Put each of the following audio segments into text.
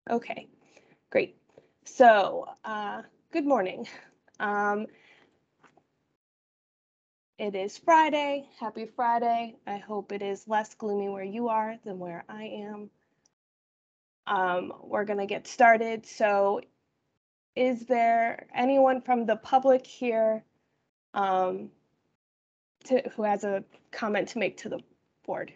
Okay, great. So, good morning. It is Friday. Happy Friday. I hope it is less gloomy where you are than where I am. We're going to get started. So, is there anyone from the public here who has a comment to make to the board?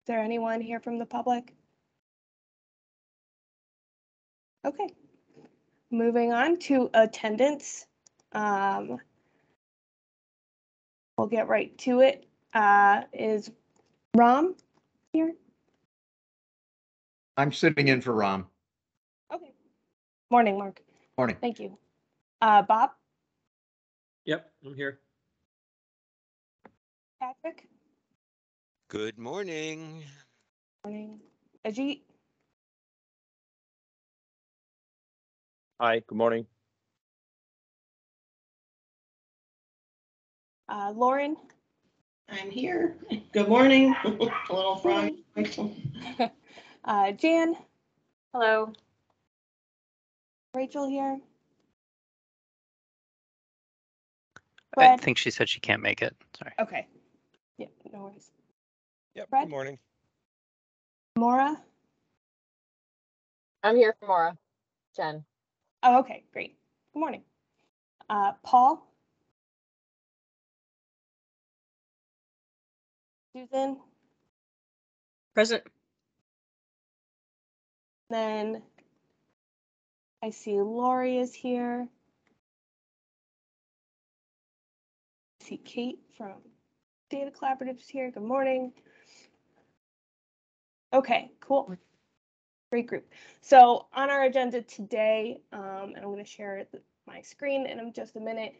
Is there anyone here from the public? Okay. Moving on to attendance. We'll get right to it. Is Ram here? I'm sitting in for Ram. Okay. Morning, Mark. Morning. Thank you. Bob? Yep, I'm here. Patrick? Good morning. Morning. Ajit? Hi, good morning. Lauren? I'm here. Good morning. A little frog. Jan? Hello. Rachel here? I Fred? think she said she can't make it. Sorry. Okay. Yeah, no worries. Yep, Fred? good morning. Maura? I'm here for Maura. Jen. Oh, okay, great. Good morning. Paul? Susan? Present. Then I see Lori is here. I see Kate from Data Collaboratives here. Good morning. Okay, cool. Great group. So on our agenda today, and I'm going to share my screen in just a minute.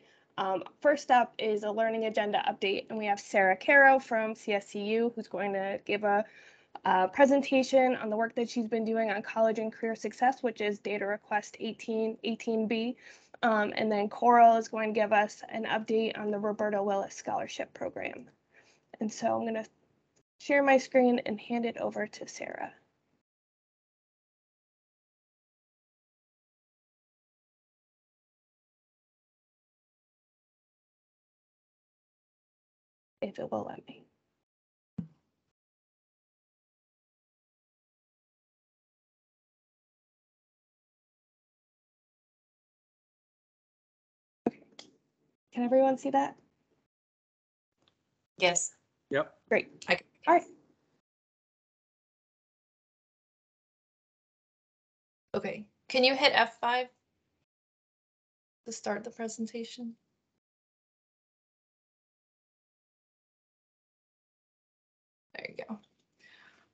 First up is a learning agenda update, and we have Sarah Caro from CSCU who's going to give a presentation on the work that she's been doing on college and career success, which is data request 18B. And then Coral is going to give us an update on the Roberta Willis Scholarship Program. And so I'm going to share my screen and hand it over to Sarah. If it will let me. Okay. Can everyone see that? Yes. Yep. Great. All right. Okay. Can you hit F5 to start the presentation? There you go.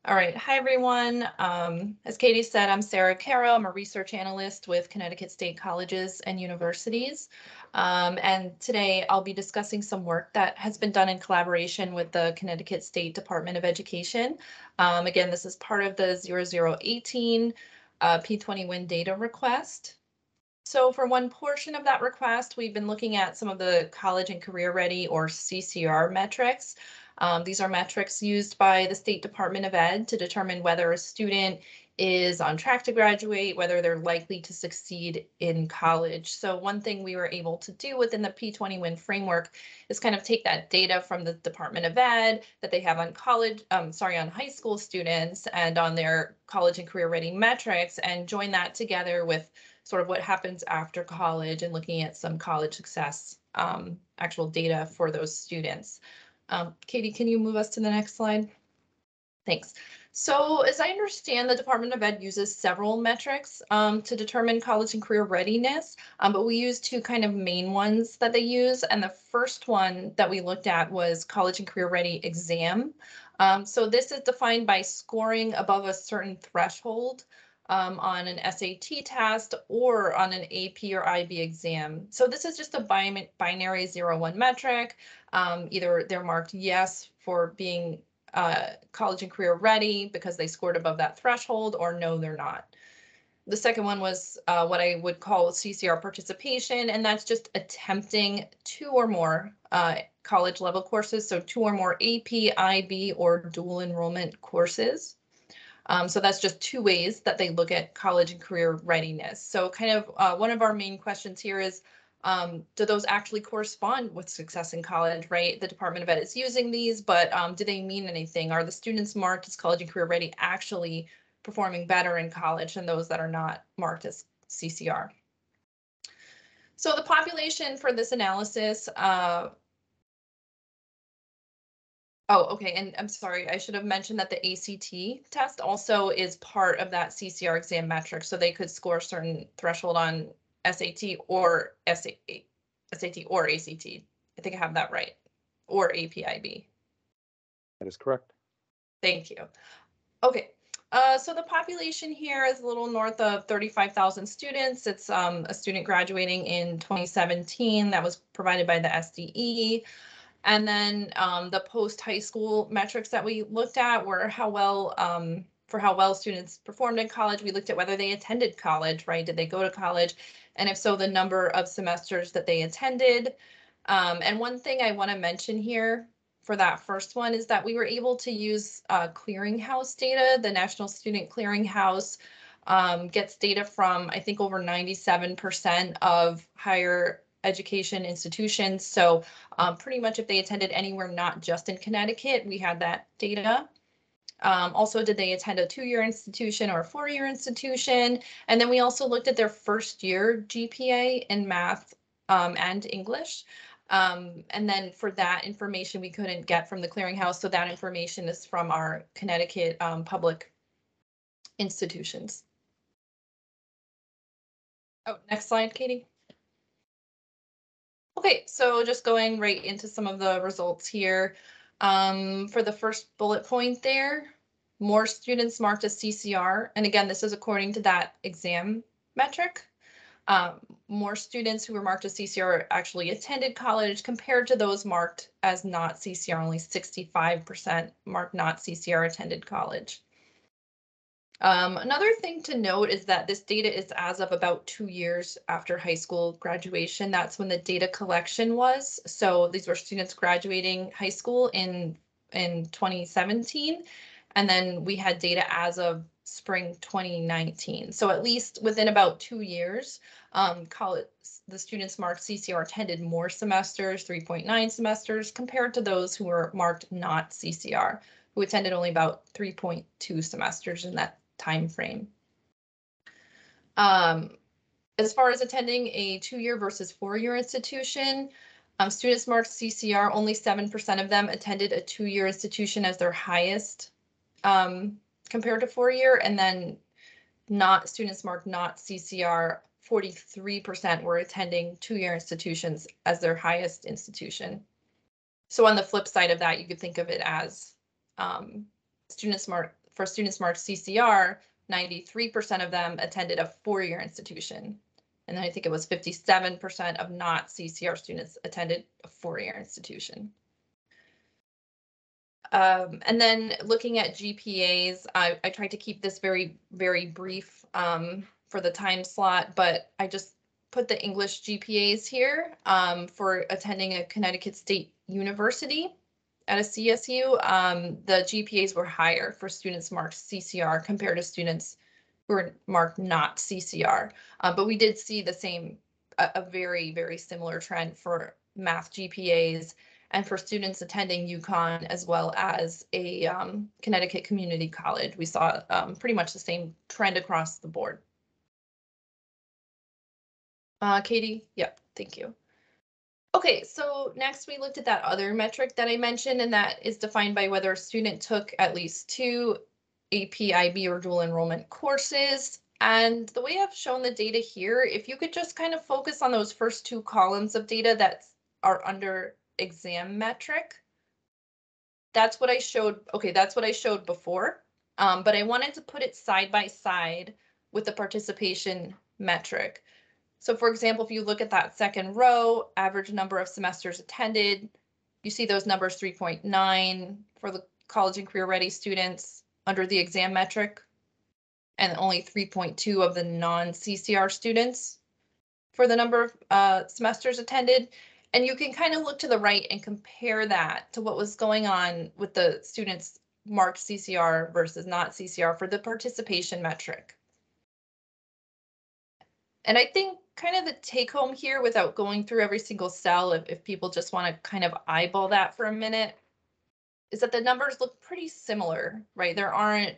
All right. Hi, everyone. As Katie said, I'm Sarah Caro. I'm a research analyst with Connecticut State Colleges and Universities. And today I'll be discussing some work that has been done in collaboration with the Connecticut State Department of Education. Again, this is part of the 0018 P20 WIN data request. So for one portion of that request, we've been looking at some of the college and career ready or CCR metrics. These are metrics used by the State Department of Ed to determine whether a student is on track to graduate, whether they're likely to succeed in college. So one thing we were able to do within the P20 WIN framework is kind of take that data from the Department of Ed that they have on on high school students and on their college and career ready metrics and join that together with sort of what happens after college and looking at some college success actual data for those students. Katie, can you move us to the next slide? Thanks. So as I understand, the Department of Ed uses several metrics to determine college and career readiness, but we use two kind of main ones that they use. And the first one that we looked at was college and career ready exam. So this is defined by scoring above a certain threshold on an SAT test or on an AP or IB exam. So this is just a binary 0-1 metric. Either they're marked yes for being college and career ready because they scored above that threshold, or no, they're not. The second one was what I would call CCR participation, and that's just attempting two or more college level courses, so 2 or more AP, IB, or dual enrollment courses. So that's just 2 ways that they look at college and career readiness. So kind of one of our main questions here is, do those actually correspond with success in college, right? The Department of Ed is using these, but do they mean anything? Are the students marked as college and career ready actually performing better in college than those that are not marked as CCR? So the population for this analysis, oh, okay, and I'm sorry, I should have mentioned that the ACT test also is part of that CCR exam metric, so they could score a certain threshold on SAT or SAT or ACT. I think I have that right, or APIB. That is correct. Thank you. Okay, so the population here is a little north of 35,000 students. It's a student graduating in 2017 that was provided by the SDE. And then the post-high school metrics that we looked at were how well students performed in college. We looked at whether they attended college, right? Did they go to college? And if so, the number of semesters that they attended. And one thing I want to mention here for that first one is that we were able to use clearinghouse data. The National Student Clearinghouse gets data from, I think, over 97% of higher education institutions. So pretty much if they attended anywhere, not just in Connecticut, we had that data. Also, did they attend a 2-year institution or a 4-year institution? And then we also looked at their first year GPA in math and English. And then for that information, we couldn't get from the clearinghouse. So that information is from our Connecticut public institutions. Oh, next slide, Katie. Okay, so just going right into some of the results here. For the first bullet point there, more students marked as CCR. And again, this is according to that exam metric. More students who were marked as CCR actually attended college compared to those marked as not CCR. Only 65% marked not CCR attended college. Another thing to note is that this data is as of about 2 years after high school graduation. That's when the data collection was. So these were students graduating high school in 2017. And then we had data as of spring 2019. So at least within about 2 years, the students marked CCR attended more semesters, 3.9 semesters, compared to those who were marked not CCR, who attended only about 3.2 semesters in that time frame. As far as attending a 2-year versus 4-year institution, students marked CCR, only 7% of them attended a 2-year institution as their highest compared to 4-year, and then students marked not CCR, 43% were attending 2-year institutions as their highest institution. So on the flip side of that, you could think of it as students marked CCR, 93% of them attended a 4-year institution. And then I think it was 57% of not CCR students attended a 4-year institution. And then looking at GPAs, I tried to keep this very, very brief for the time slot, but I just put the English GPAs here for attending a Connecticut State University at a CSU. The GPAs were higher for students marked CCR compared to students who were marked not CCR. But we did see a very, very similar trend for math GPAs and for students attending UConn as well as a Connecticut community college. We saw pretty much the same trend across the board. Katie, yep, thank you. Okay, so next we looked at that other metric that I mentioned, and that is defined by whether a student took at least 2 AP, IB, or dual enrollment courses. And the way I've shown the data here, if you could just kind of focus on those first 2 columns of data that are under exam metric, that's what I showed. Okay, that's what I showed before, but I wanted to put it side by side with the participation metric. So for example, if you look at that second row, average number of semesters attended, you see those numbers 3.9 for the college and career ready students under the exam metric, and only 3.2 of the non-CCR students for the number of semesters attended. And you can kind of look to the right and compare that to what was going on with the students marked CCR versus not CCR for the participation metric. And I think kind of the take home here, without going through every single cell, if people just want to kind of eyeball that for a minute, is that the numbers look pretty similar, right? There aren't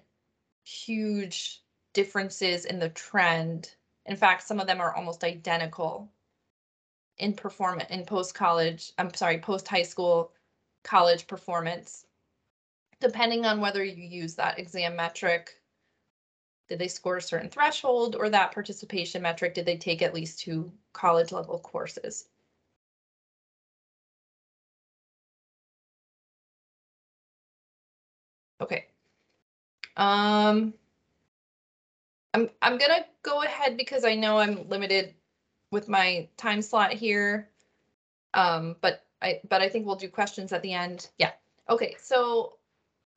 huge differences in the trend. In fact, some of them are almost identical in performance in post-high school college performance, depending on whether you use that exam metric. Did they score a certain threshold, or that participation metric, did they take at least 2 college level courses? Okay. I'm gonna go ahead because I know I'm limited with my time slot here. But I think we'll do questions at the end. Yeah. Okay, so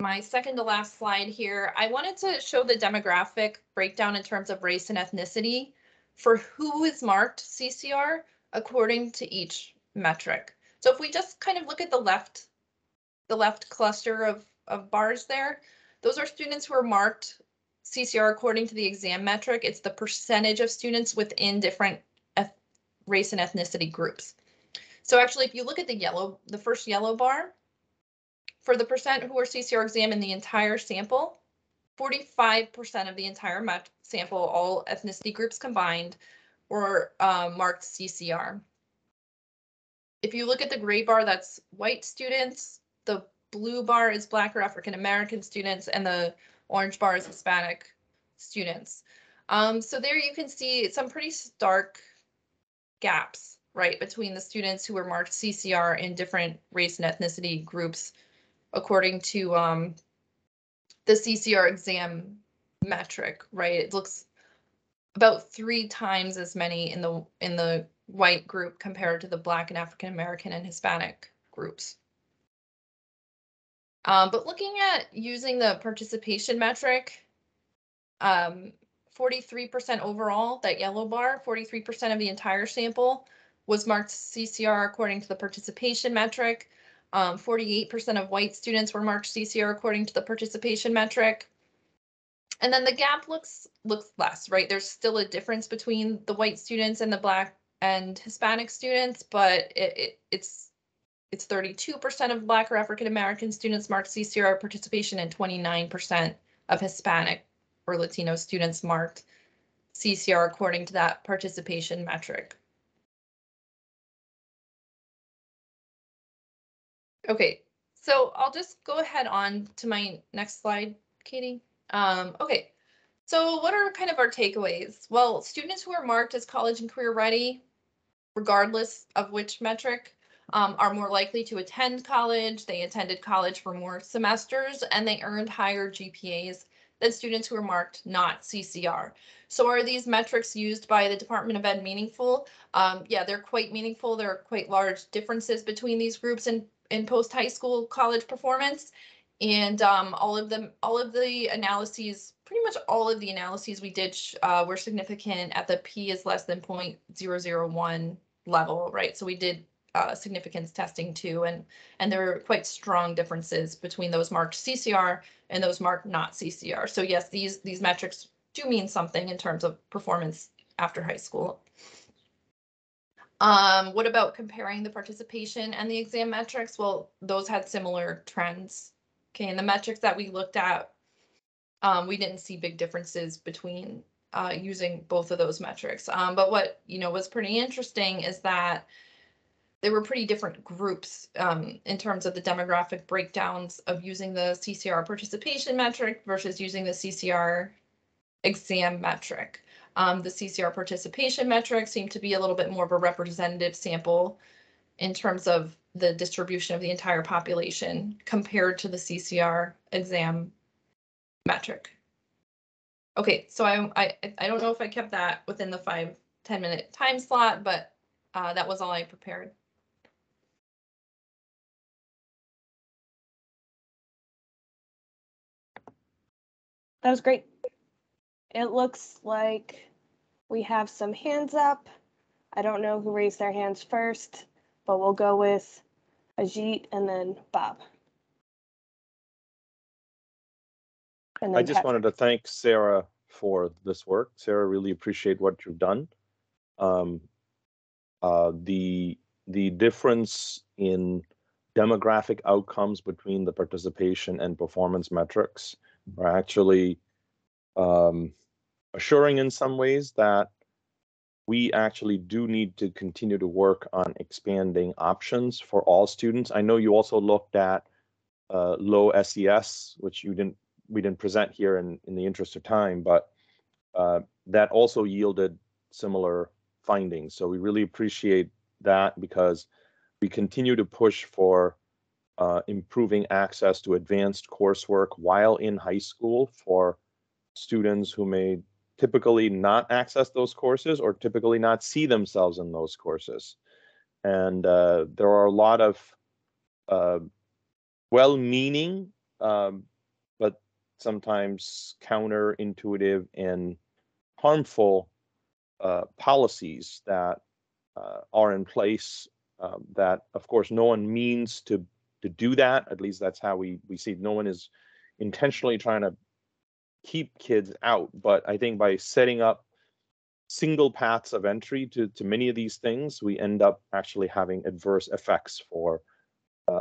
my second to last slide here, I wanted to show the demographic breakdown in terms of race and ethnicity for who is marked CCR according to each metric. So if we just kind of look at the left cluster of bars there, those are students who are marked CCR according to the exam metric. It's the percentage of students within different race and ethnicity groups. So actually, if you look at the first yellow bar, for the percent who are CCR exam in the entire sample, 45% of the entire sample, all ethnicity groups combined, were marked CCR. If you look at the gray bar, that's white students. The blue bar is Black or African American students, and the orange bar is Hispanic students. So there you can see some pretty stark gaps, right, between the students who were marked CCR in different race and ethnicity groups according to the CCR exam metric, right? It looks about 3 times as many in the white group compared to the Black and African American and Hispanic groups. But looking at using the participation metric, 43% overall, that yellow bar, 43% of the entire sample was marked CCR according to the participation metric. 48% of white students were marked CCR according to the participation metric. And then the gap looks less, right? There's still a difference between the white students and the Black and Hispanic students, but it's 32% of Black or African American students marked CCR participation, and 29% of Hispanic or Latino students marked CCR according to that participation metric. Okay, so I'll just go ahead on to my next slide, Katie. Okay, so what are kind of our takeaways? Well, students who are marked as college and career ready, regardless of which metric, are more likely to attend college. They attended college for more semesters, and they earned higher GPAs than students who are marked not CCR. So are these metrics used by the Department of Ed meaningful? Yeah, they're quite meaningful. There are quite large differences between these groups in post-high school college performance. And all of the analyses, pretty much all of the analyses we did were significant at the P is less than 0.001 level, right? So we did significance testing too, and there are quite strong differences between those marked CCR and those marked not CCR. So yes, these metrics do mean something in terms of performance after high school. What about comparing the participation and the exam metrics? Well, those had similar trends. Okay, and the metrics that we looked at, we didn't see big differences between using both of those metrics. But what was pretty interesting is that there were pretty different groups in terms of the demographic breakdowns of using the CCR participation metric versus using the CCR exam metric. The CCR participation metric seemed to be a little bit more of a representative sample in terms of the distribution of the entire population compared to the CCR exam metric. Okay, so I don't know if I kept that within the 5-10 minute time slot, but that was all I prepared. That was great. It looks like we have some hands up. I don't know who raised their hands first, but we'll go with Ajit and then Bob. And I then just wanted to Patrick. thank Sarah for this work. Sarah, really appreciate what you've done. The difference in demographic outcomes between the participation and performance metrics are actually assuring in some ways that we actually do need to continue to work on expanding options for all students. I know you also looked at low SES, which we didn't present here in the interest of time, but that also yielded similar findings. So we really appreciate that, because we continue to push for improving access to advanced coursework while in high school for students who may typically not access those courses or typically not see themselves in those courses. And there are a lot of well-meaning, but sometimes counterintuitive and harmful policies that are in place that, of course, no one means to do that. At least that's how we see it. No one is intentionally trying to keep kids out. But I think by setting up single paths of entry to many of these things, we end up actually having adverse effects for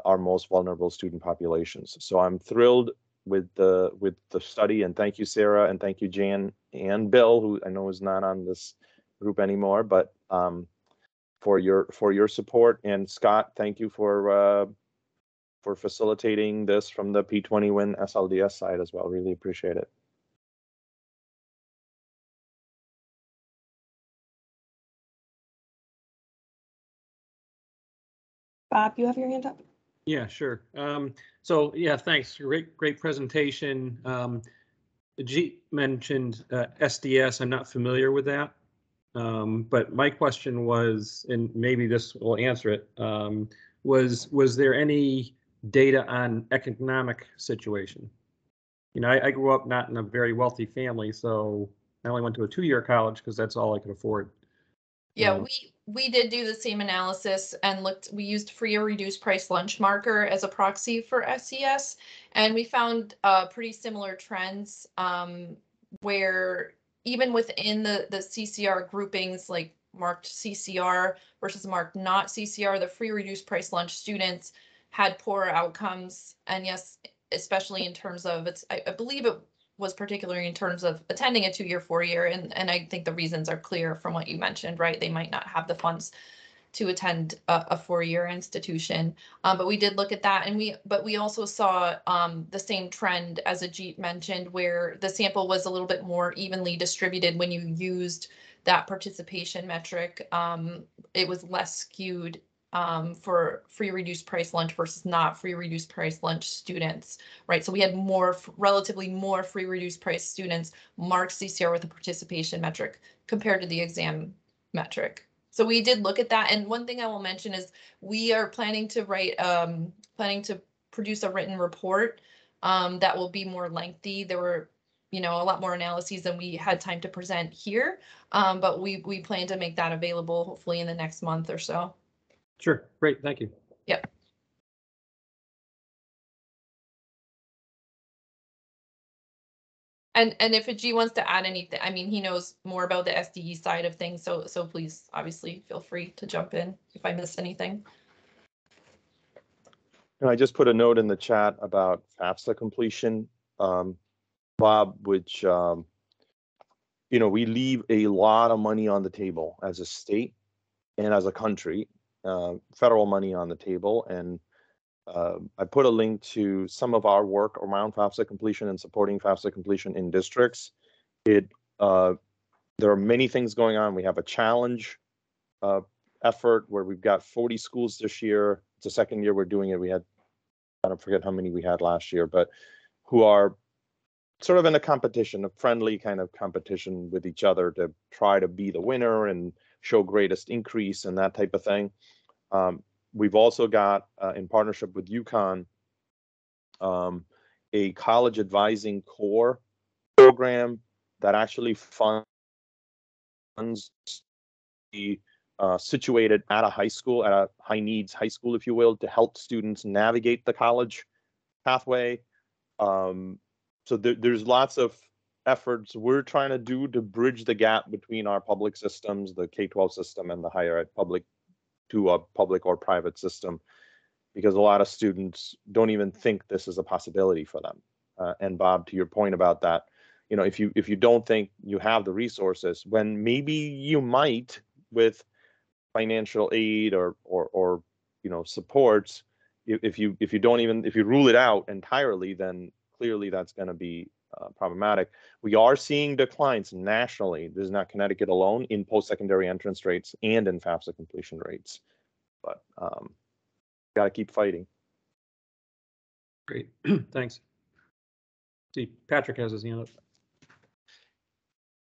our most vulnerable student populations. So I'm thrilled with the study, and thank you, Sarah, and thank you, Jan and Bill, who I know is not on this group anymore, but for your support. And Scott, thank you for facilitating this from the P20 Win SLDS side as well. Really appreciate it. Bob, you have your hand up? Yeah, sure. So yeah, thanks. Great presentation. Ajit mentioned SDS. I'm not familiar with that. But my question was, and maybe this will answer it, was there any data on economic situation? You know, I grew up not in a very wealthy family, so I only went to a 2-year college because that's all I could afford. Yeah, we did do the same analysis and we used free or reduced price lunch marker as a proxy for SES, and we found pretty similar trends where even within the CCR groupings, like marked CCR versus marked not CCR, the free reduced price lunch students had poorer outcomes. And yes, especially in terms of I believe it was particularly in terms of attending a 2-year, 4-year, and I think the reasons are clear from what you mentioned, right? They might not have the funds to attend a 4-year institution, but we did look at that, and we also saw the same trend as Ajit mentioned, where the sample was a little bit more evenly distributed when you used that participation metric. It was less skewed for free reduced price lunch versus not free reduced price lunch students, right? So we had relatively more free reduced price students mark CCR with a participation metric compared to the exam metric. So we did look at that. And one thing I will mention is we are planning to produce a written report that will be more lengthy. There were, a lot more analyses than we had time to present here, but we plan to make that available hopefully in the next month or so. Sure, great, thank you. Yep. And if G wants to add anything, I mean, he knows more about the SDE side of things, so please, obviously, feel free to jump in if I missed anything. And I just put a note in the chat about Fafsa completion, Bob, which we leave a lot of money on the table as a state and as a country, federal money on the table, and I put a link to some of our work around Fafsa completion and supporting Fafsa completion in districts. There are many things going on. We have a challenge effort where we've got 40 schools this year. It's the second year we're doing it. We had, I don't forget how many we had last year, but who are sort of in a competition, a friendly kind of competition with each other to try to be the winner and show greatest increase and that type of thing. We've also got, in partnership with UConn, a college advising core program that actually funds the situated at a high school, at a high needs high school, if you will, to help students navigate the college pathway. So there's lots of efforts we're trying to do to bridge the gap between our public systems, the K-12 system, and the higher ed public, to a public or private system, because a lot of students don't even think this is a possibility for them. And Bob, to your point about that, if you don't think you have the resources, when maybe you might with financial aid or supports, if you rule it out entirely, then clearly that's going to be problematic. We are seeing declines nationally. This is not Connecticut alone, in post-secondary entrance rates and in Fafsa completion rates. But got to keep fighting. Great, thanks. See, Patrick has his hand up.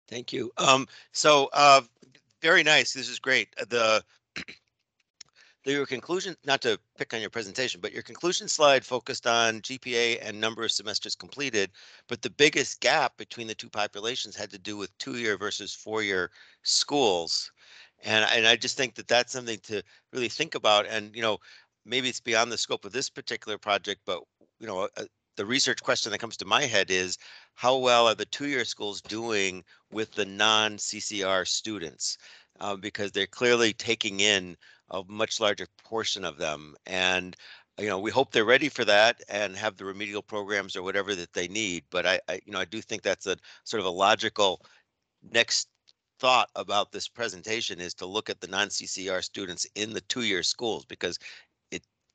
Thank you. Very nice. This is great. Your conclusion, not to pick on your presentation, but your conclusion slide focused on GPA and number of semesters completed, but the biggest gap between the two populations had to do with 2-year versus 4-year schools. And I just think that that's something to really think about. And, maybe it's beyond the scope of this particular project, but, the research question that comes to my head is, how well are the 2-year schools doing with the non-CCR students? Because they're clearly taking in a much larger portion of them. And, we hope they're ready for that and have the remedial programs or whatever that they need. But I do think that's a sort of a logical next thought about this presentation, is to look at the non-CCR students in the 2-year schools, because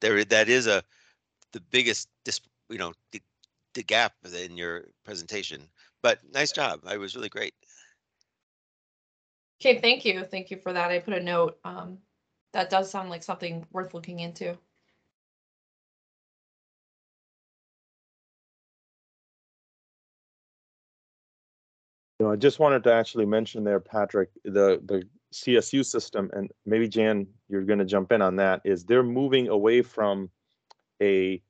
that is the biggest, the gap in your presentation. But nice job. I was really great. Okay, thank you. Thank you for that. I put a note. That does sound like something worth looking into. I just wanted to actually mention there, Patrick, the CSU system, and maybe Jan, you're going to jump in on that, is they're moving away from a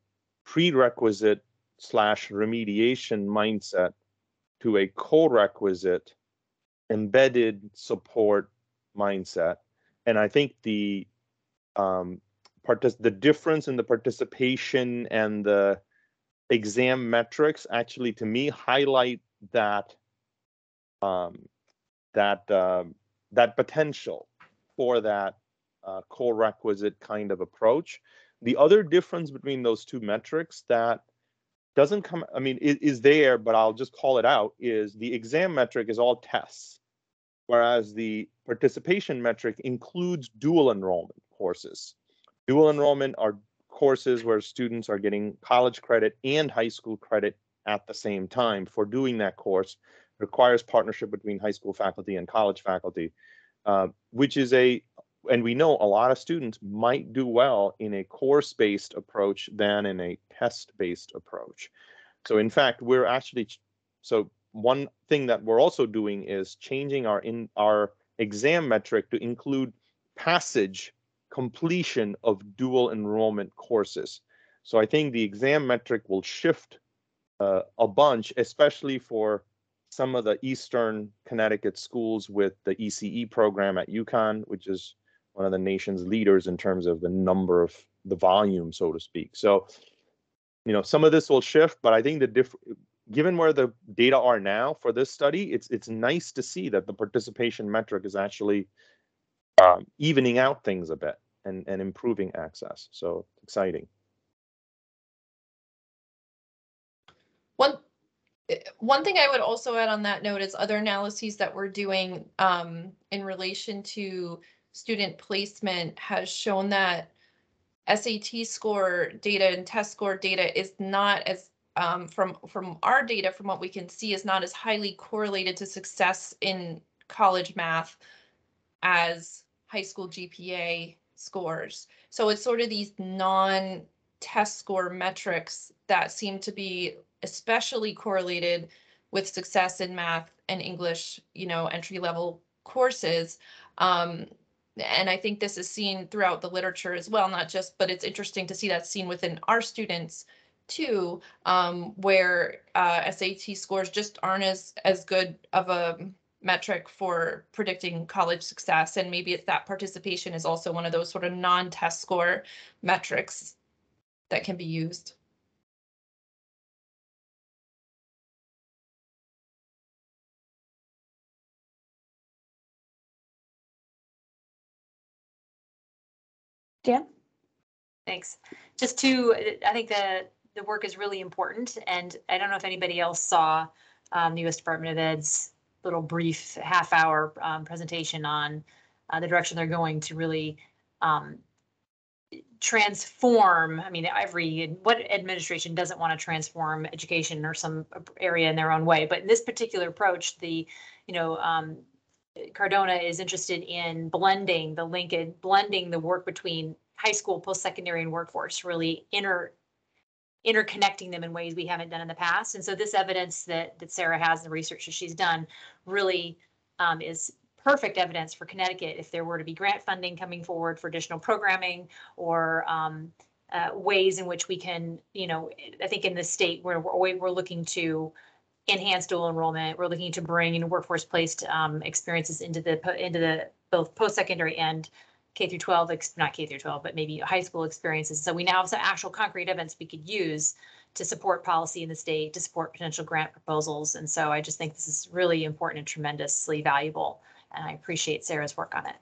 prerequisite / remediation mindset to a co-requisite embedded support mindset. And I think the difference in the participation and the exam metrics actually, to me, highlight that that potential for that co-requisite kind of approach. The other difference between those two metrics that doesn't come, is there, but I'll just call it out, is the exam metric is all tests, whereas the participation metric includes dual enrollment courses. Dual enrollment are courses where students are getting college credit and high school credit at the same time. For doing that course, requires partnership between high school faculty and college faculty, which is and we know a lot of students might do well in a course-based approach than in a test-based approach. So in fact, one thing that we're also doing is changing our exam metric to include passage completion of dual enrollment courses. So I think the exam metric will shift a bunch, especially for some of the Eastern Connecticut schools with the ECE program at UConn, which is one of the nation's leaders in terms of the number of the volume, so to speak. So, some of this will shift, but I think given where the data are now for this study, it's nice to see that the participation metric is actually evening out things a bit and improving access. So exciting. One thing I would also add on that note is other analyses that we're doing in relation to student placement has shown that SAT score data and test score data is not as from our data, from what we can see, is not as highly correlated to success in college math as high school GPA scores. So it's sort of these non-test score metrics that seem to be especially correlated with success in math and English, entry-level courses. And I think this is seen throughout the literature as well, but it's interesting to see that seen within our students too, where SAT scores just aren't as good of a metric for predicting college success. And maybe it's that participation is also one of those sort of non-test score metrics that can be used. Jan? Thanks. I think the work is really important, and I don't know if anybody else saw the U.S. Department of Ed's little brief half-hour presentation on the direction they're going to really transform. I mean, what administration doesn't want to transform education or some area in their own way? But in this particular approach, Cardona is interested in blending the work between high school, post-secondary, and workforce, really interconnecting them in ways we haven't done in the past. And so this evidence that Sarah has, the research that she's done, really is perfect evidence for Connecticut if there were to be grant funding coming forward for additional programming or ways in which we can, I think in the state where we're looking to enhance dual enrollment, we're looking to bring workforce placed experiences into the both post-secondary and K through 12, not K through 12, but maybe high school experiences. So we now have some actual concrete evidence we could use to support policy in the state, to support potential grant proposals. And so I just think this is really important and tremendously valuable. And I appreciate Sarah's work on it.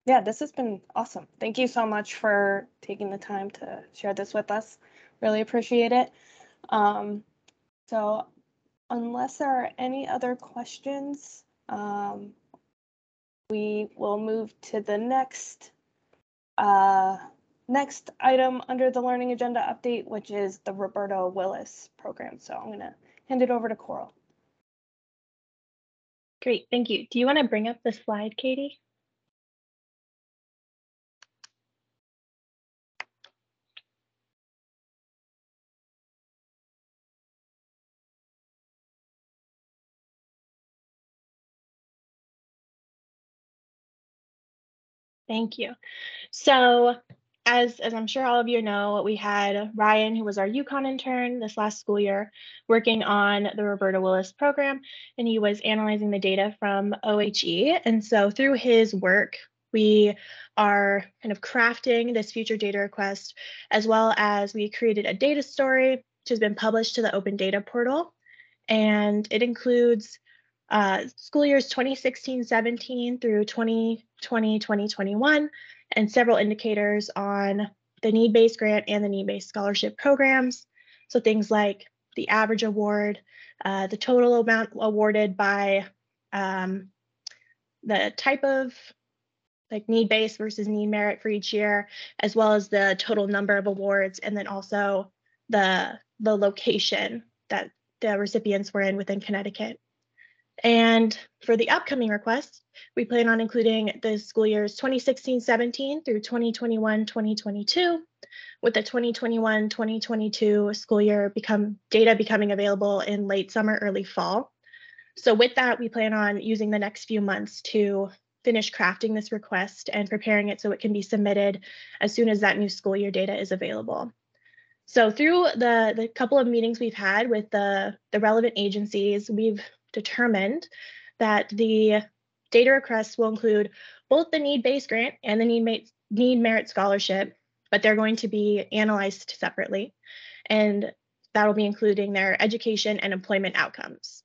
Yeah, this has been awesome. Thank you so much for taking the time to share this with us. Really appreciate it. So unless there are any other questions, we will move to the next item under the learning agenda update, which is the Roberta Willis program. So I'm going to hand it over to Coral. Great, thank you. Do you want to bring up the slide, Katie? Thank you. So as I'm sure all of you know, we had Ryan, who was our UConn intern this last school year, working on the Roberta Willis program, and he was analyzing the data from OHE. And so through his work, we are kind of crafting this future data request, as well as we created a data story, which has been published to the Open Data Portal. And it includes school years 2016-17 through 2020-2021, and several indicators on the need-based grant and the need-based scholarship programs. So things like the average award, the total amount awarded by the type of like need-based versus need merit for each year, as well as the total number of awards, and then also the location that the recipients were in within Connecticut. And for the upcoming request, we plan on including the school years 2016-17 through 2021-2022, with the 2021-2022 school year data becoming available in late summer, early fall. So with that, we plan on using the next few months to finish crafting this request and preparing it so it can be submitted as soon as that new school year data is available. So through the couple of meetings we've had with the relevant agencies, we've determined that the data requests will include both the need-based grant and the need merit scholarship, but they're going to be analyzed separately. And that'll be including their education and employment outcomes.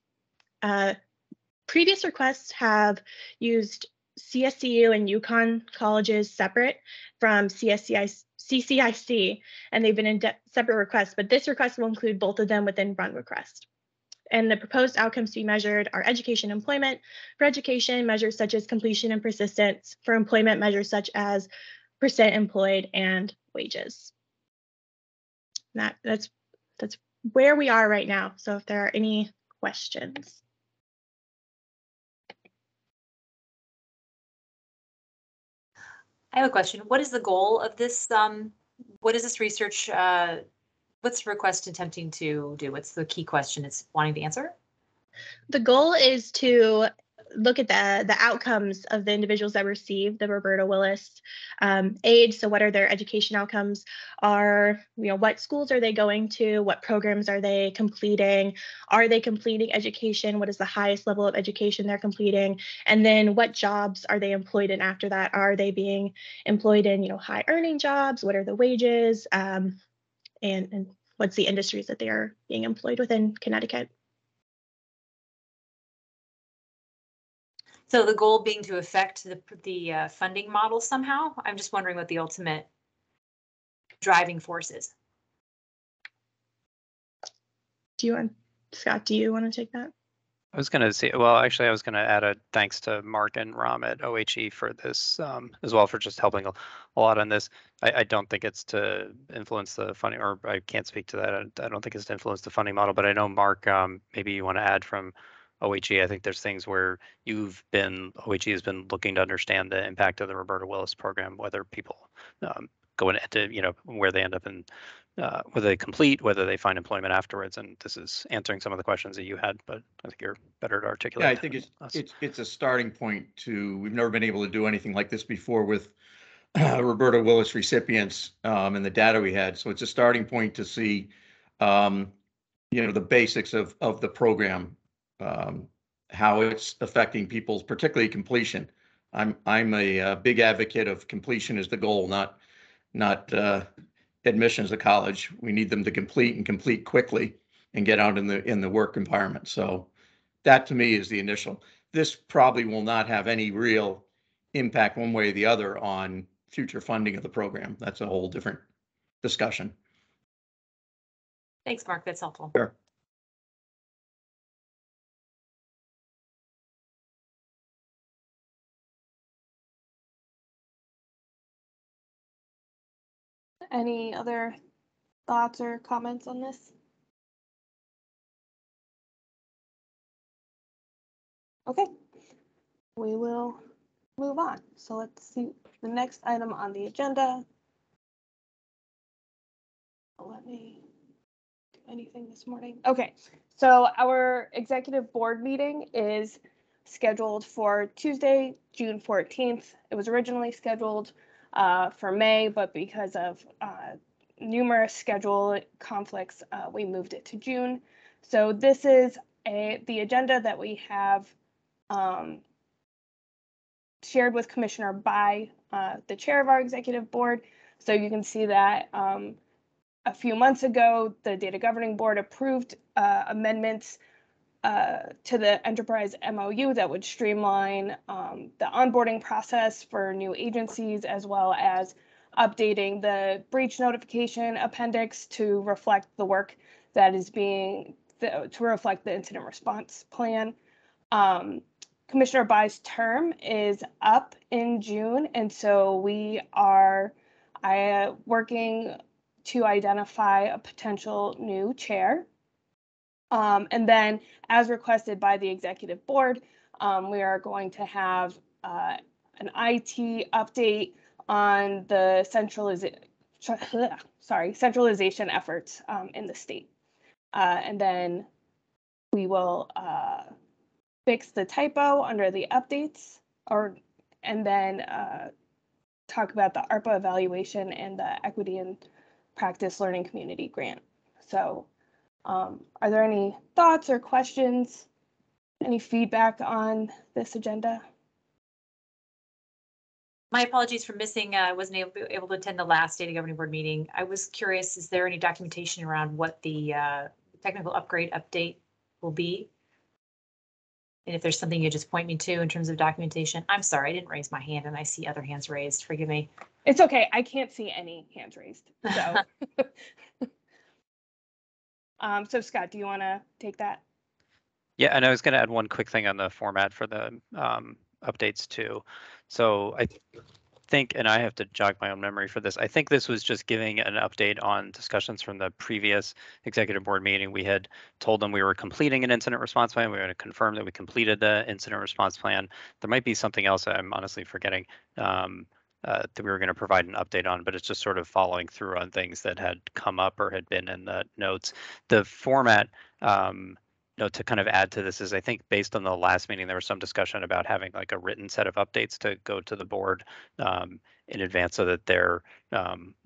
Previous requests have used CSCU and UConn colleges separate from CCIC, and they've been in separate requests, but this request will include both of them within one request. And the proposed outcomes to be measured are education and employment. For education, measures such as completion and persistence. For employment, measures such as percent employed and wages. And that's where we are right now. So if there are any questions. I have a question. What is the goal of this? What is this research? What's the request attempting to do? What's the key question it's wanting to answer? The goal is to look at the outcomes of the individuals that receive the Roberta Willis aid. So what are their education outcomes? What schools are they going to? What programs are they completing? Are they completing education? What is the highest level of education they're completing? And then what jobs are they employed in after that? Are they being employed in, high earning jobs? What are the wages? And what's the industries that they are being employed within Connecticut? So the goal being to affect the funding model somehow? I'm just wondering what the ultimate driving force is. Scott, do you want to take that? I was going to say, well, actually, I was going to add a thanks to Mark and Ram at OHE for this as well, for just helping a lot on this. I don't think it's to influence the funding, or I can't speak to that. I don't think it's to influence the funding model, but I know, Mark, maybe you want to add from OHE. I think there's things where OHE has been looking to understand the impact of the Roberta Willis program, whether people go into, where they end up in, whether they complete, whether they find employment afterwards. And this is answering some of the questions that you had, but I think you're better to articulate. Yeah, I think it's a starting point we've never been able to do anything like this before with Roberta Willis recipients and the data we had. So it's a starting point to see, the basics of the program, how it's affecting people's, particularly completion. I'm a big advocate of completion as the goal, not admissions to college. We need them to complete quickly and get out in the work environment. So that to me is the initial. This probably will not have any real impact one way or the other on future funding of the program. That's a whole different discussion. Thanks, Mark. That's helpful. Sure. Any other thoughts or comments on this? Okay, we will move on. So let's see the next item on the agenda. Let me do anything this morning. Okay, so our executive board meeting is scheduled for Tuesday, June 14th. It was originally scheduled for May, but because of numerous schedule conflicts, we moved it to June. So this is the agenda that we have shared with Commissioner Bai, the chair of our executive board. So you can see that a few months ago, the Data Governing Board approved amendments to the enterprise MOU that would streamline the onboarding process for new agencies, as well as updating the breach notification appendix to reflect the work that is to reflect the incident response plan. Commissioner Bai's term is up in June, and so we are working to identify a potential new chair. And then, as requested by the executive board, we are going to have an IT update on the centralization efforts in the state. And then we will fix the typo under the updates, and then talk about the ARPA evaluation and the Equity and Practice Learning Community Grant. So are there any thoughts or questions, any feedback on this agenda? My apologies for missing, I wasn't able to attend the last Data Governing Board meeting. I was curious, is there any documentation around what the technical upgrade update will be? And if there's something you just point me to in terms of documentation. I'm sorry, I didn't raise my hand and I see other hands raised. Forgive me. It's okay. I can't see any hands raised. So, so Scott, do you want to take that? Yeah, and I was going to add one quick thing on the format for the updates too. So I think, and I have to jog my own memory for this, I think this was just giving an update on discussions from the previous executive board meeting. We had told them we were completing an incident response plan. We were going to confirm that we completed the incident response plan. There might be something else I'm honestly forgetting that we were going to provide an update on, but it's just sort of following through on things that had come up or had been in the notes. The format note to kind of add to this is I think based on the last meeting, there was some discussion about having like a written set of updates to go to the board in advance so that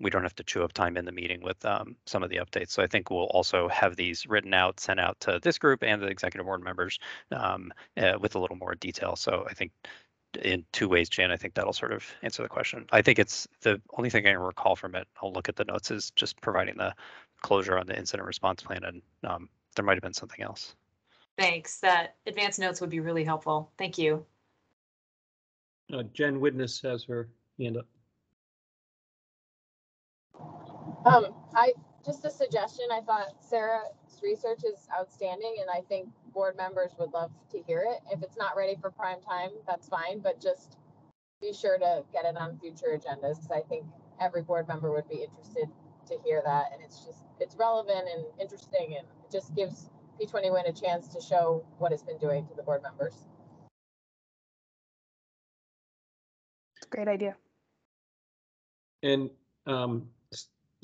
we don't have to chew up time in the meeting with some of the updates. So I think we'll also have these written out, sent out to this group and the executive board members with a little more detail. So I think in two ways, Jan, I think that'll sort of answer the question. I think it's the only thing I can recall from it. I'll look at the notes is just providing the closure on the incident response plan, and there might have been something else. Thanks. That advanced notes would be really helpful. Thank you. Jen Witness has her hand up. Just a suggestion. I thought Sarah's research is outstanding, and I think board members would love to hear it. If it's not ready for prime time, that's fine, but just be sure to get it on future agendas, because I think every board member would be interested to hear that, and it's relevant and interesting, and it just gives P20 Win a chance to show what it's been doing to the board members. It's a great idea. And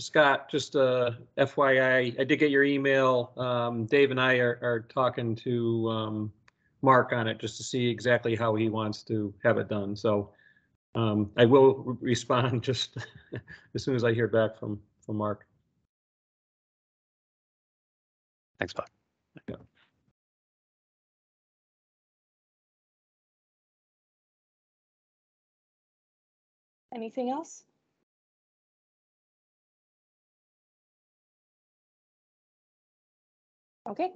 Scott, just FYI, I did get your email. Dave and I are talking to Mark on it just to see exactly how he wants to have it done. So I will respond just as soon as I hear back from Mark. Thanks, Bob. Yeah. Anything else? Okay,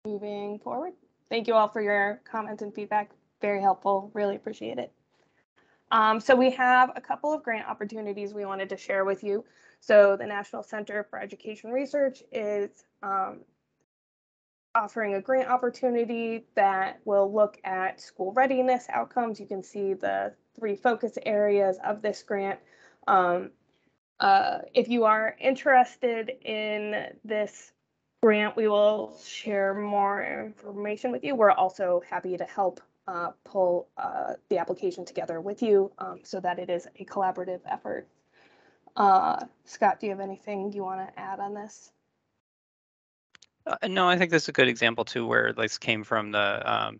moving forward. Thank you all for your comments and feedback. Very helpful. Really appreciate it. So we have a couple of grant opportunities we wanted to share with you. So the National Center for Education Research is offering a grant opportunity that will look at school readiness outcomes. You can see the 3 focus areas of this grant. If you are interested in this grant, we will share more information with you. We're also happy to help pull the application together with you so that it is a collaborative effort. Scott, do you have anything you want to add on this? No, I think this is a good example too, where this came from the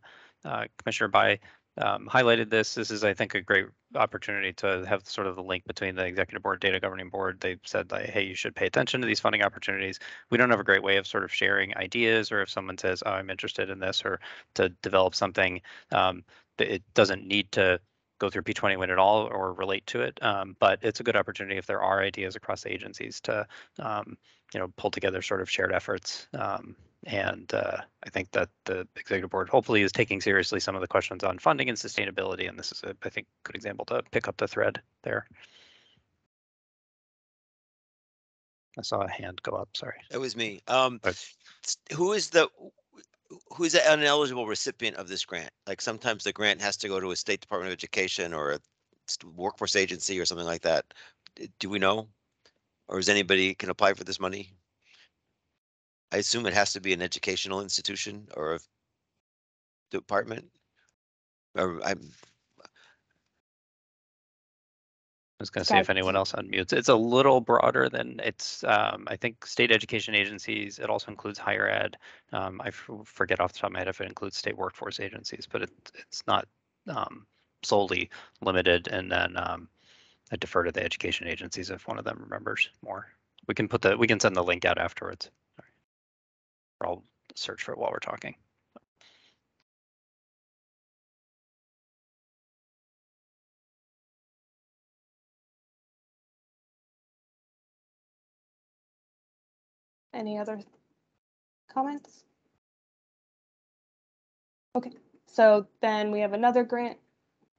Commissioner Bai highlighted this. This is, I think, a great opportunity to have sort of the link between the executive board, data governing board. They said, like, hey, you should pay attention to these funding opportunities. We don't have a great way of sort of sharing ideas, or if someone says, oh, I'm interested in this, or to develop something, it doesn't need to go through P20 Win at all or relate to it. But it's a good opportunity if there are ideas across the agencies to pull together sort of shared efforts. And I think that the executive board hopefully is taking seriously some of the questions on funding and sustainability. And this is, I think, a good example to pick up the thread there. I saw a hand go up, sorry. That was me. Who's the ineligible recipient of this grant? Like sometimes the grant has to go to a State Department of Education or a workforce agency or something like that. Do we know? Or is anybody can apply for this money? I assume it has to be an educational institution or a department. Or I was going to see if anyone else unmutes. It's a little broader than it's, I think, state education agencies. It also includes higher ed. I forget off the top of my head if it includes state workforce agencies, but it's not solely limited. And then I defer to the education agencies if one of them remembers more. We can send the link out afterwards. Or I'll search for it while we're talking. Any other comments? Okay, so then we have another grant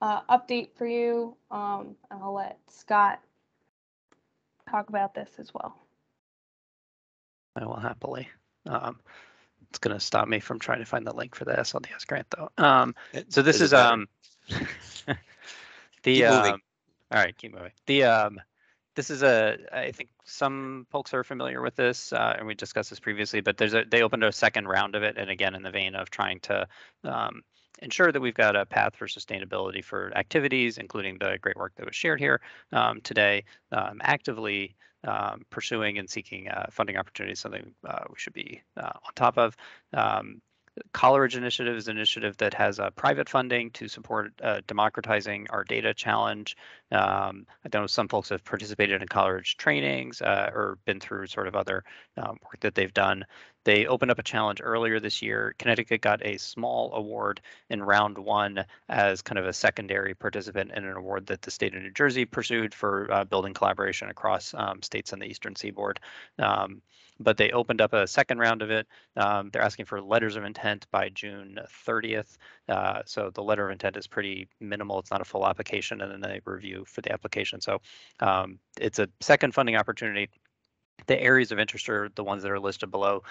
update for you. I'll let Scott talk about this as well. I will happily. It's going to stop me from trying to find the link for the SLDS grant, though. So this is keep moving. All right, keep moving. This is I think some folks are familiar with this, and we discussed this previously, but they opened a second round of it, and again, in the vein of trying to ensure that we've got a path for sustainability for activities, including the great work that was shared here today, actively pursuing and seeking funding opportunities, something we should be on top of. Coleridge Initiative is an initiative that has private funding to support democratizing our data challenge. I know some folks have participated in Coleridge trainings or been through sort of other work that they've done. They opened up a challenge earlier this year. Connecticut got a small award in round one as kind of a secondary participant in an award that the state of New Jersey pursued for building collaboration across states on the Eastern Seaboard. But they opened up a second round of it. They're asking for letters of intent by June 30th. So the letter of intent is pretty minimal. It's not a full application, and then they review for the application. So it's a second funding opportunity. The areas of interest are the ones that are listed below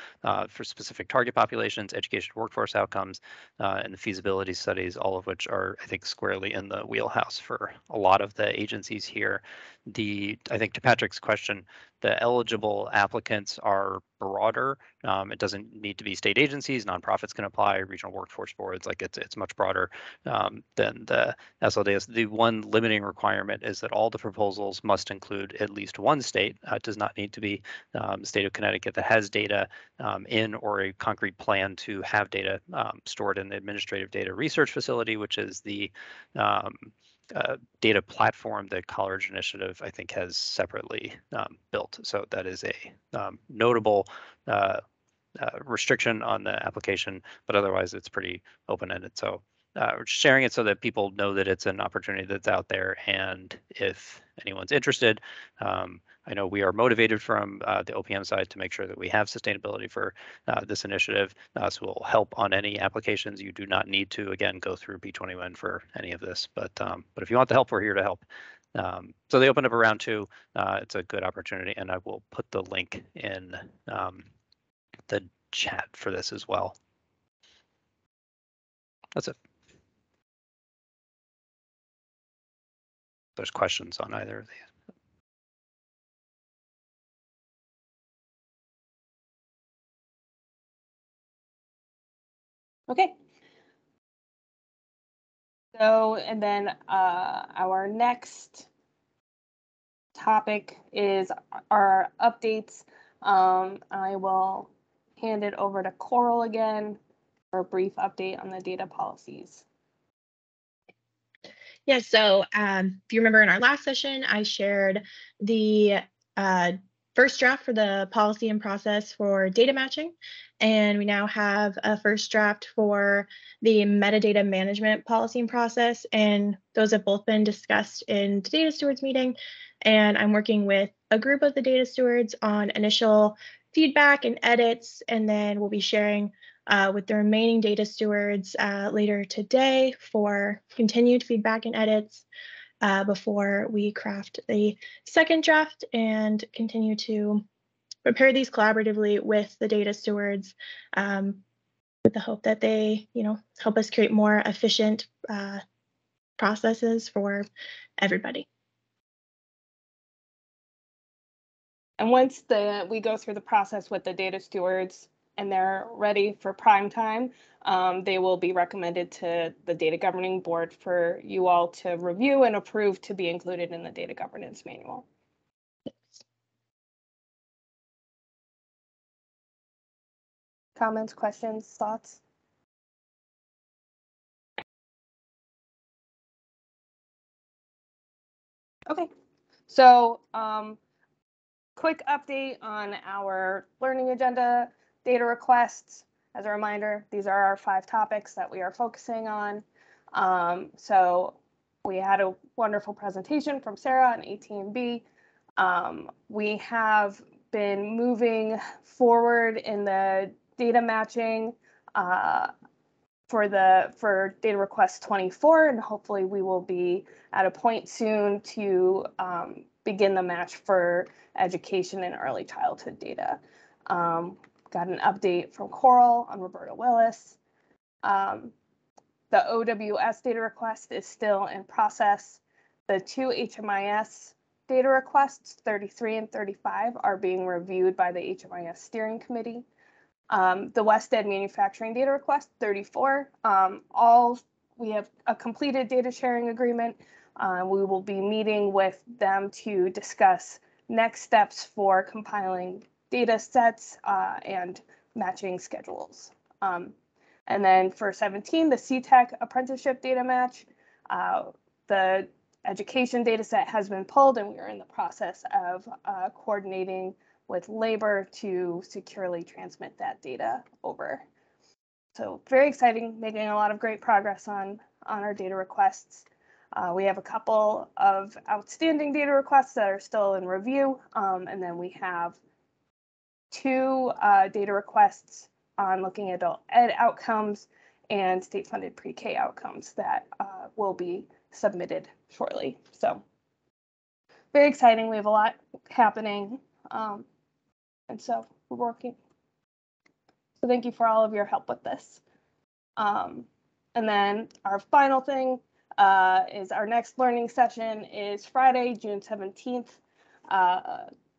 for specific target populations, education workforce outcomes, and the feasibility studies, all of which are, I think, squarely in the wheelhouse for a lot of the agencies here. I think to Patrick's question, the eligible applicants are broader. It doesn't need to be state agencies, nonprofits can apply, regional workforce boards, like it's much broader than the SLDS. The one limiting requirement is that all the proposals must include at least one state. It does not need to be the state of Connecticut that has data in or a concrete plan to have data stored in the Administrative Data Research Facility, which is the data platform that Coleridge Initiative, I think, has separately built. So that is a notable restriction on the application, but otherwise it's pretty open-ended. So we're sharing it so that people know that it's an opportunity that's out there, and if anyone's interested, I know we are motivated from the OPM side to make sure that we have sustainability for this initiative, so we'll help on any applications. You do not need to, again, go through P20 for any of this, but if you want the help, we're here to help. So they opened up a round two. It's a good opportunity, and I will put the link in the chat for this as well. That's it. There's questions on either of these. Okay. So, and then our next topic is our updates. I will hand it over to Coral again for a brief update on the data policies. Yeah, so if you remember in our last session, I shared the first draft for the policy and process for data matching, and we now have a first draft for the metadata management policy and process, and those have both been discussed in the data stewards meeting, and I'm working with a group of the data stewards on initial feedback and edits, and then we'll be sharing with the remaining data stewards later today for continued feedback and edits before we craft the second draft and continue to prepare these collaboratively with the data stewards with the hope that they, help us create more efficient processes for everybody. And once we go through the process with the data stewards and they're ready for prime time, they will be recommended to the Data Governing Board for you all to review and approve to be included in the Data Governance Manual. Comments, questions, thoughts? Okay, so quick update on our learning agenda data requests. As a reminder, these are our 5 topics that we are focusing on. So we had a wonderful presentation from Sarah on AT&B. We have been moving forward in the data matching for data request 24, and hopefully we will be at a point soon to begin the match for education and early childhood data. Got an update from Coral on Roberta Willis. The OWS data request is still in process. The 2 HMIS data requests, 33 and 35, are being reviewed by the HMIS steering committee. The West Ed manufacturing data request, 34, we have a completed data sharing agreement. We will be meeting with them to discuss next steps for compiling data sets and matching schedules. And then for 17, the CTEC apprenticeship data match. The education data set has been pulled, and we are in the process of coordinating with labor to securely transmit that data over. So very exciting, making a lot of great progress on our data requests. We have a couple of outstanding data requests that are still in review, and then we have 2 data requests on looking at adult ed outcomes and state-funded pre-K outcomes that will be submitted shortly. So very exciting. We have a lot happening, and so we're working. So thank you for all of your help with this. And then our final thing is our next learning session is Friday, June 17th.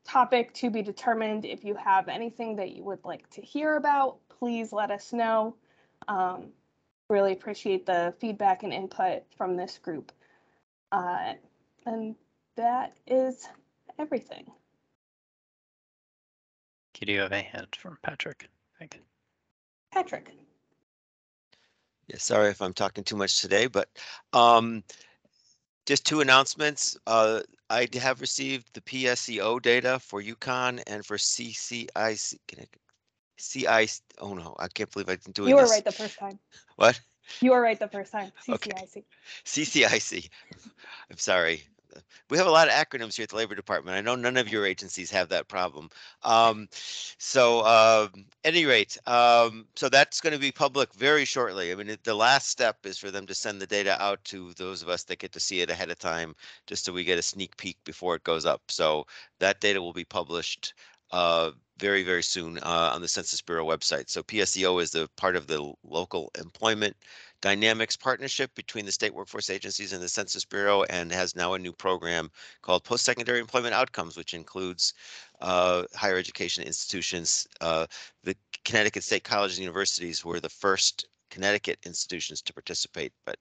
Topic to be determined. If you have anything that you would like to hear about, please let us know. Really appreciate the feedback and input from this group. And that is everything. Do you have a hand from Patrick? Thank you. Patrick. Yeah, sorry if I'm talking too much today, but just 2 announcements. I have received the PSEO data for UConn and for CCIC. Oh no, I can't believe I didn't do it. You were right the first time. What? You were right the first time. CCIC. Okay. CCIC. I'm sorry. We have a lot of acronyms here at the Labor Department. I know none of your agencies have that problem. At any rate, so that's going to be public very shortly. I mean, the last step is for them to send the data out to those of us that get to see it ahead of time, just so we get a sneak peek before it goes up. So that data will be published very, very soon on the Census Bureau website. So PSEO is the part of the local employment dynamics partnership between the state workforce agencies and the Census Bureau, and has now a new program called Post-Secondary Employment Outcomes, which includes higher education institutions. The Connecticut State Colleges and Universities were the first Connecticut institutions to participate, but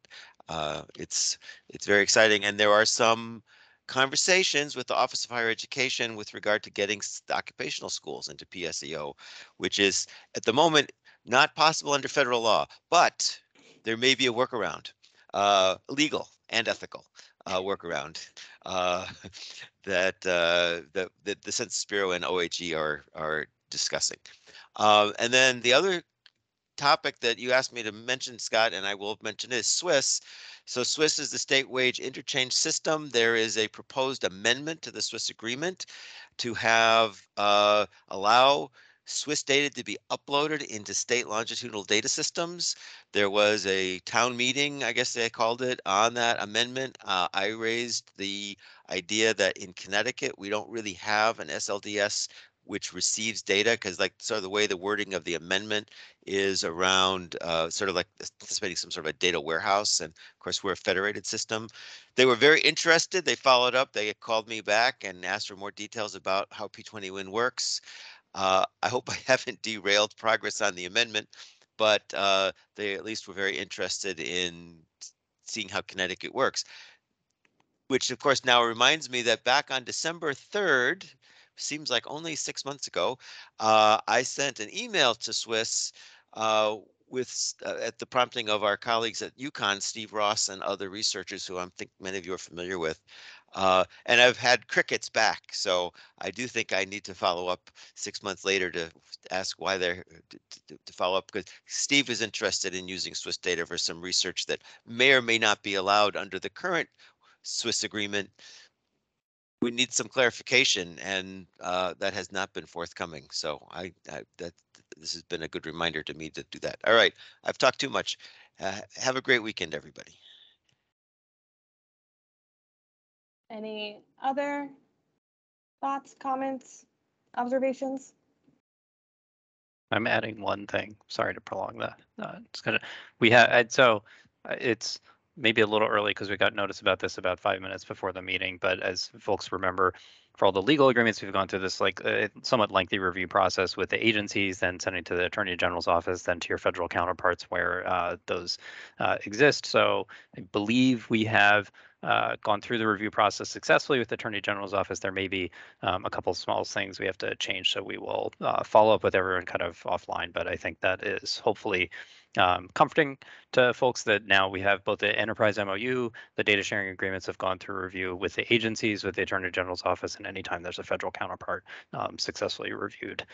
it's very exciting. And there are some conversations with the Office of Higher Education with regard to getting the occupational schools into PSEO, which is at the moment not possible under federal law, but there may be a workaround, legal and ethical workaround that the Census Bureau and OHE are discussing. And then the other topic that you asked me to mention, Scott, and I will mention is Swiss. So Swiss is the state wage interchange system. There is a proposed amendment to the Swiss agreement to have allow Swiss data to be uploaded into state longitudinal data systems. There was a town meeting, I guess they called it, on that amendment. I raised the idea that in Connecticut, we don't really have an SLDS which receives data, because like sort of the way the wording of the amendment is around sort of like anticipating some sort of a data warehouse. And of course, we're a federated system. They were very interested. They followed up. They called me back and asked for more details about how P20 Win works. I hope I haven't derailed progress on the amendment, but they at least were very interested in seeing how Connecticut works. Which of course now reminds me that back on December 3rd, seems like only 6 months ago, I sent an email to Swiss at the prompting of our colleagues at UConn, Steve Ross and other researchers who I think many of you are familiar with. And I've had crickets back. So I do think I need to follow up 6 months later to ask why they're to follow up, because Steve is interested in using Swiss data for some research that may or may not be allowed under the current Swiss agreement. We need some clarification, and that has not been forthcoming. So this has been a good reminder to me to do that. All right, I've talked too much. Have a great weekend, everybody. Any other thoughts, comments, observations? I'm adding one thing. Sorry to prolong that. We had so it's maybe a little early because we got notice about this about 5 minutes before the meeting. But as folks remember, for all the legal agreements, we've gone through this like somewhat lengthy review process with the agencies, then sending to the Attorney General's office, then to your federal counterparts where those exist. So I believe we have gone through the review process successfully with the Attorney General's office. There may be a couple of small things we have to change, so we will follow up with everyone kind of offline. But I think that is hopefully comforting to folks that now we have both the enterprise MOU, the data sharing agreements have gone through review with the agencies, with the Attorney General's office, and anytime there's a federal counterpart, successfully reviewed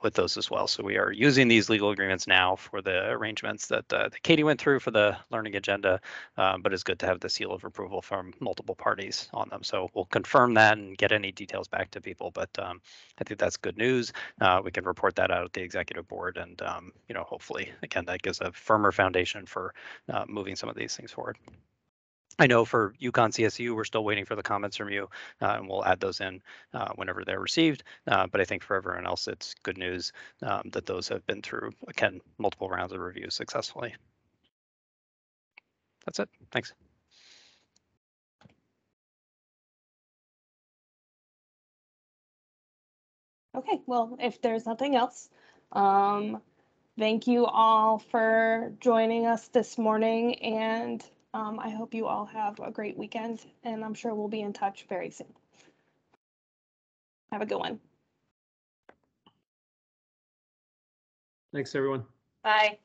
with those as well. So we are using these legal agreements now for the arrangements that, that Katie went through for the learning agenda, but it's good to have the seal of approval from multiple parties on them. So we'll confirm that and get any details back to people, but I think that's good news. We can report that out at the executive board, and you know, hopefully, again, that gives a firmer foundation for moving some of these things forward. I know for UConn CSU, we're still waiting for the comments from you, and we'll add those in whenever they're received. But I think for everyone else, it's good news that those have been through, again, multiple rounds of review successfully. That's it. Thanks. Okay, well, if there's nothing else, thank you all for joining us this morning, and I hope you all have a great weekend, and I'm sure we'll be in touch very soon. Have a good one. Thanks, everyone. Bye.